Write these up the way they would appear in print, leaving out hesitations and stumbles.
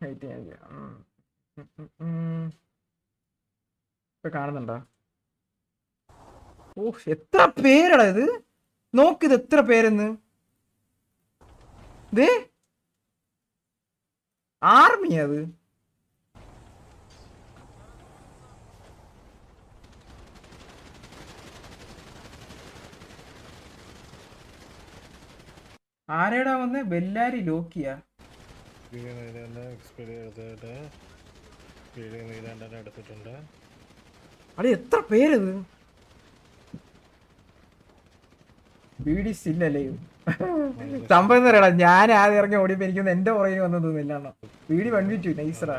Wait ചെയ്യാം. ഇപ്പൊ കാണുന്നുണ്ടോ? ഓ, എത്ര പേരാടാ ഇത്. നോക്കിത് എത്ര പേരെന്ന്. ദേ ആർമി അത്. ആരേടാ വന്ന് ബെല്ലാരി ലോക്കിയാ. അടി എത്ര പേരത്. ബീഡി സ്റ്റില്ലല്ലേ സംഭവം എന്ന് പറയടാ. ഞാൻ ആദ്യം ഇറങ്ങി ഓടിയപ്പോ എനിക്കൊന്ന് എന്റെ പുറകിൽ വന്നു തോന്നില്ല. ബീഡി വൺവിറ്റു നൈസറാ.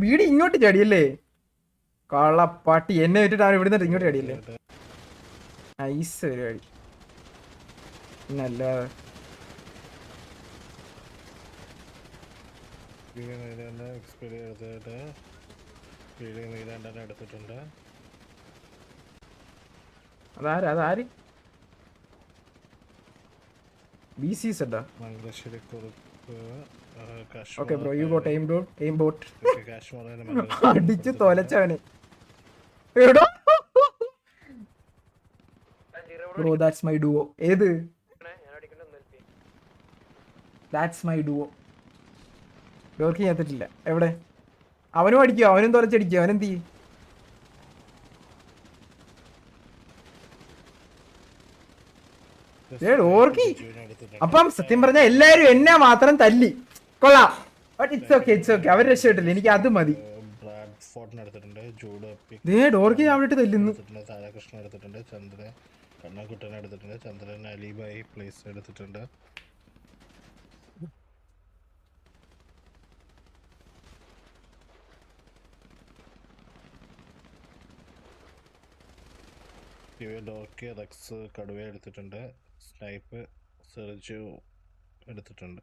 വീടി ഇങ്ങോട്ട് ചാടിയല്ലേ. കള്ളപ്പാട്ടി എന്നെ വിട്ടിട്ട് അവൻ ഇവിടുന്ന് ഇങ്ങോട്ട് ചാടിയല്ലേ. നൈസ് പരിപാടി. പിന്നല്ലാതെ അതാര് B C സെഡാ. Okay bro, you got aim boat. അടിച്ച് തോലച്ചവന്. എടോ ബ്രോ, ദാറ്റ്സ് മൈ ഡുവോ. ഏത് ദാറ്റ്സ് മൈ ഡുവോ. ഡോർക്ക് ചെയ്തിട്ടില്ല. എവിടെ അവനും അടിക്കോ? അവനും തോലച്ചടിക്കോ? അവനെന്ത് ചെയ്യും? ഡോർക്കി. അപ്പം സത്യം പറഞ്ഞ എല്ലാരും എന്നെ മാത്രം തല്ലി. കൊള്ളാം. But it's okay, it's okay. അവർ രക്ഷപ്പെട്ടില്ല. എനിക്ക് അത് മതി. ഡോർക്കി അവിടെ തല്ലുന്നു. രാധാകൃഷ്ണൻ എടുത്തിട്ടുണ്ട്, ചന്ദ്രൻ കണ്ണാക്കുട്ടൻ എടുത്തിട്ടുണ്ട്, ചന്ദ്രൻ അലിബായി പ്ലേസ് എടുത്തിട്ടുണ്ട്. ഡോർക്കി റെക്സ് കടുവ എടുത്തിട്ടുണ്ട്, സ്നൈപ്പ് സെർജു എടുത്തിട്ടുണ്ട്.